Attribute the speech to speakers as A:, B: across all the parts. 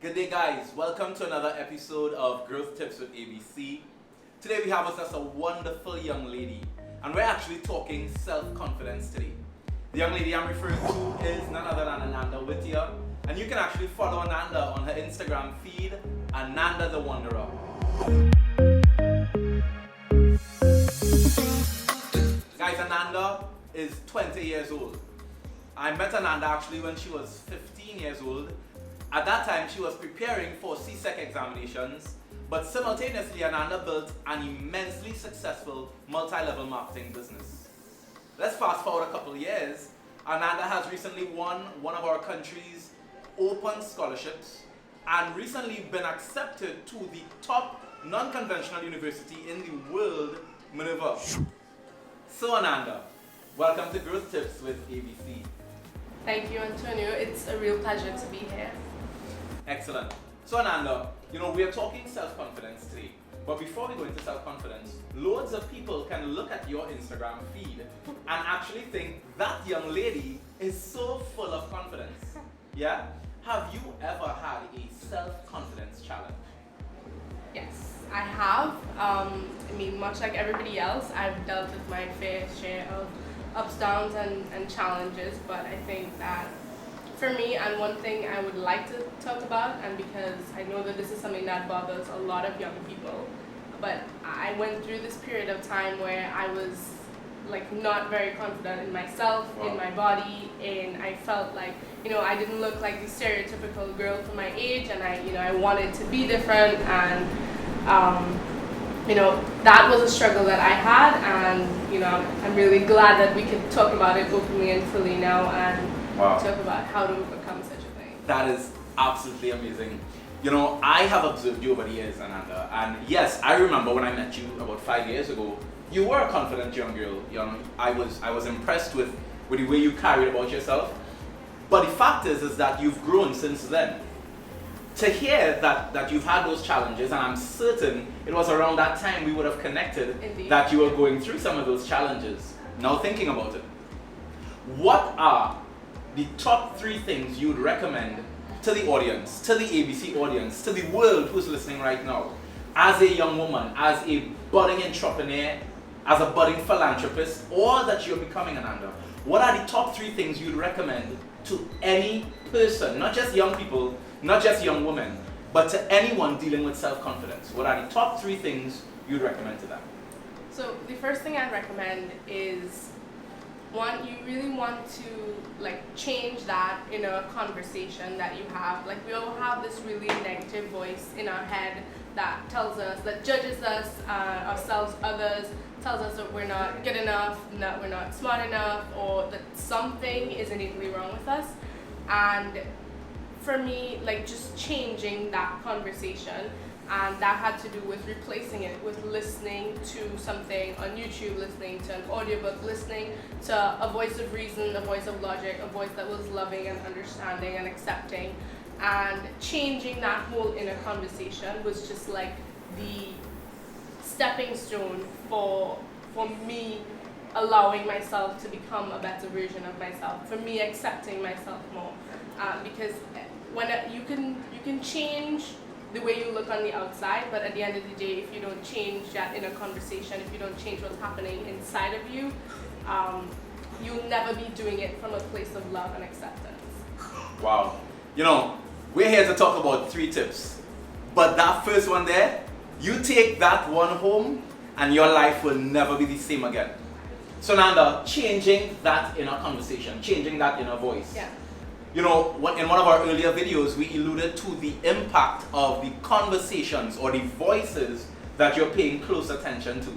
A: Good day, guys. Welcome to another episode of Growth Tips with ABC. Today we have with us a wonderful young lady, and we're actually talking self-confidence today. The young lady I'm referring to is none other than Ananda Whittier, and you can actually follow Ananda on her Instagram feed, Ananda the Wanderer. Guys, Ananda is 20 years old. I met Ananda actually when she was 15 years old. At that time, she was preparing for CSEC examinations, but simultaneously, Ananda built an immensely successful multi-level marketing business. Let's fast forward a couple of years. Ananda has recently won one of our country's open scholarships and recently been accepted to the top non-conventional university in the world, Minerva. So Ananda, welcome to Growth Tips with ABC.
B: Thank you, Antonio. It's a real pleasure to be here.
A: Excellent. So Ananda, we are talking self-confidence today. But before we go into self-confidence, loads of people can look at your Instagram feed and actually think that young lady is so full of confidence. Yeah? Have you ever had a self-confidence challenge?
B: Yes, I have. Much like everybody else, I've dealt with my fair share of ups, downs, and challenges. But I think that for me, and one thing I would like to talk about, and because I know that this is something that bothers a lot of young people, but I went through this period of time where I was not very confident in myself,
A: Wow.
B: in my body, and I felt like I didn't look like the stereotypical girl for my age, and I wanted to be different, and that was a struggle that I had, and I'm really glad that we could talk about it openly and fully now, and
A: Wow.
B: talk about how to overcome such a thing.
A: That is absolutely amazing. I have observed you over the years, Ananda, and yes, I remember when I met you about 5 years ago, you were a confident young girl. I was impressed with the way you carried about yourself. But the fact is that you've grown since then. To hear that you've had those challenges, and I'm certain it was around that time we would have connected.
B: Indeed.
A: That you were going through some of those challenges. Now thinking about it, what are the top 3 things you would recommend to the audience, to the ABC audience, to the world who's listening right now, as a young woman, as a budding entrepreneur, as a budding philanthropist, or that you're becoming, Ananda? What are the top 3 things you'd recommend to any person, not just young people, not just young women, but to anyone dealing with self-confidence? What are the top 3 things you'd recommend to them?
B: So the first thing I'd recommend is, one, you really want to change that inner conversation that you have. We all have this really negative voice in our head that tells us, that judges us, ourselves, others, tells us that we're not good enough, that we're not smart enough, or that something is innately wrong with us. And for me, just changing that conversation, and that had to do with replacing it with listening to something on YouTube, listening to an audiobook, listening to a voice of reason, a voice of logic, a voice that was loving and understanding and accepting. And changing that whole inner conversation was just the stepping stone for me allowing myself to become a better version of myself, for me accepting myself more. Because when you can change the way you look on the outside, but at the end of the day, if you don't change that inner conversation, if you don't change what's happening inside of you, you'll never be doing it from a place of love and acceptance.
A: Wow. We're here to talk about 3 tips. But that first one there, you take that one home and your life will never be the same again. So Nanda, changing that inner conversation, changing that inner voice.
B: Yeah.
A: In one of our earlier videos, we alluded to the impact of the conversations or the voices that you're paying close attention to.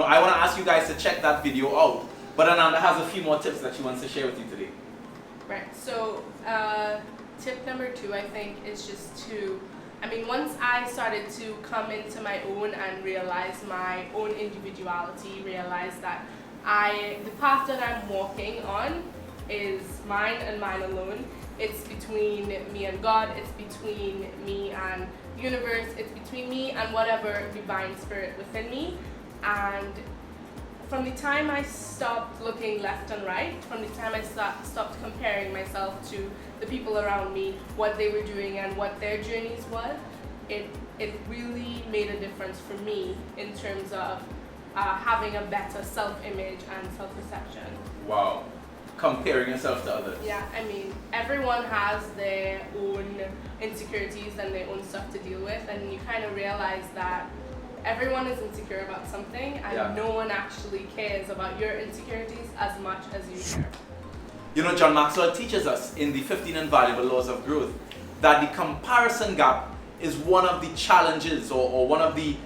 A: I want to ask you guys to check that video out. But Ananda has a few more tips that she wants to share with you today.
B: Right. So tip number 2, I think, is just to, once I started to come into my own and realize my own individuality, realize that the path that I'm walking on is mine and mine alone. It's between me and God, it's between me and the universe, it's between me and whatever divine spirit within me. And from the time I stopped looking left and right, from the time I stopped comparing myself to the people around me, what they were doing and what their journeys were, it really made a difference for me in terms of having a better self-image and self-perception.
A: Wow. Comparing yourself to others.
B: Yeah, I mean, everyone has their own insecurities and their own stuff to deal with, and you kind of realize that everyone is insecure about something, and no one actually cares about your insecurities as much as you care.
A: You know, John Maxwell teaches us in the 15 Invaluable Laws of Growth that the comparison gap is one of the challenges or one of the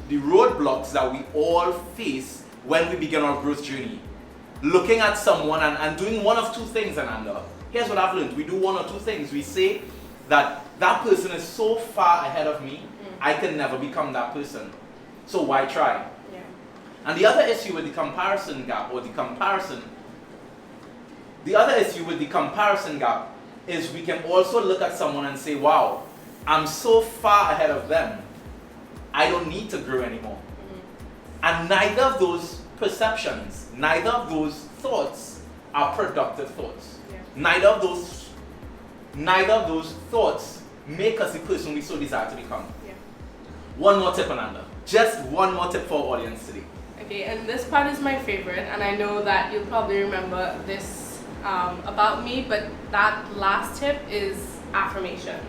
A: roadblocks that we all face when we begin our growth journey. Looking at someone and doing one of two things, Ananda. Here's what I've learned. We do one or two things. We say that person is so far ahead of me, I can never become that person. So why try?
B: Yeah.
A: And the other issue with the comparison gap is we can also look at someone and say, wow, I'm so far ahead of them, I don't need to grow anymore. And neither of those perceptions, neither of those thoughts are productive thoughts.
B: Yeah.
A: Neither of those thoughts make us the person we so desire to become.
B: Yeah.
A: One more tip, Ananda. Just one more tip for our audience today.
B: Okay, and this part is my favorite, and I know that you'll probably remember this about me, but that last tip is affirmations.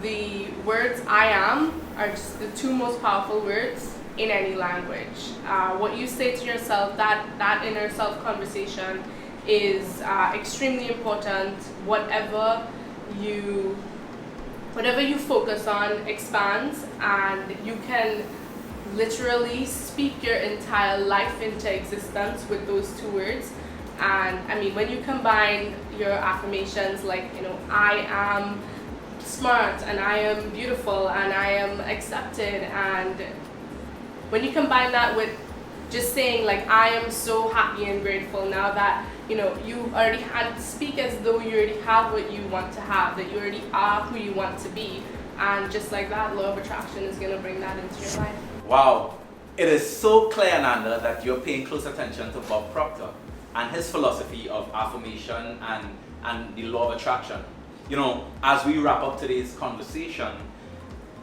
B: The words I am are just the two most powerful words in any language. What you say to yourself, that inner self conversation is extremely important. Whatever you focus on expands, and you can literally speak your entire life into existence with those two words. And I mean, when you combine your affirmations like, you know, I am smart and I am beautiful and I am accepted, and when you combine that with just saying like, I am so happy and grateful now that, you know, you already had to speak as though you already have what you want to have, that you already are who you want to be, and just like that, law of attraction is going to bring that into your life.
A: Wow. It is so clear, Ananda, that you're paying close attention to Bob Proctor and his philosophy of affirmation and the law of attraction. You know, as we wrap up today's conversation,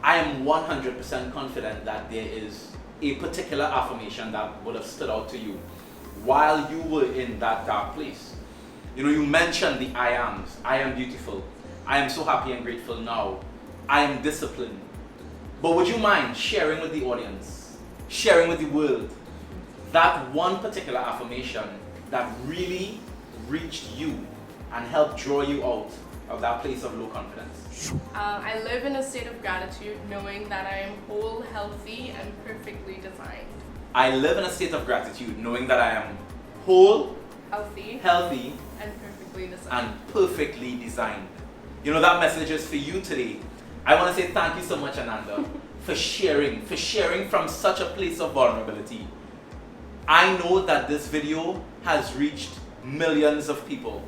A: I am 100% confident that there is a particular affirmation that would have stood out to you while you were in that dark place. You know, you mentioned the I ams. I am beautiful. I am so happy and grateful now. I am disciplined. But would you mind sharing with the audience, sharing with the world, that one particular affirmation that really reached you and helped draw you out of that place of low confidence?
B: I live in a state of gratitude knowing that I am whole, healthy, and perfectly designed.
A: I live in a state of gratitude knowing that I am whole,
B: healthy,
A: and
B: and
A: perfectly designed. You know, that message is for you today. I want to say thank you so much, Ananda, for sharing from such a place of vulnerability. I know that this video has reached millions of people.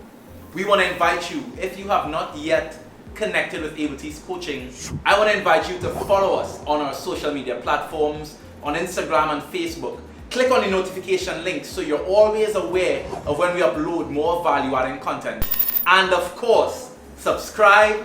A: We want to invite you, if you have not yet connected with BAPTISTE Coaching, I want to invite you to follow us on our social media platforms, on Instagram and Facebook. Click on the notification link so you're always aware of when we upload more value-adding content. And of course, subscribe.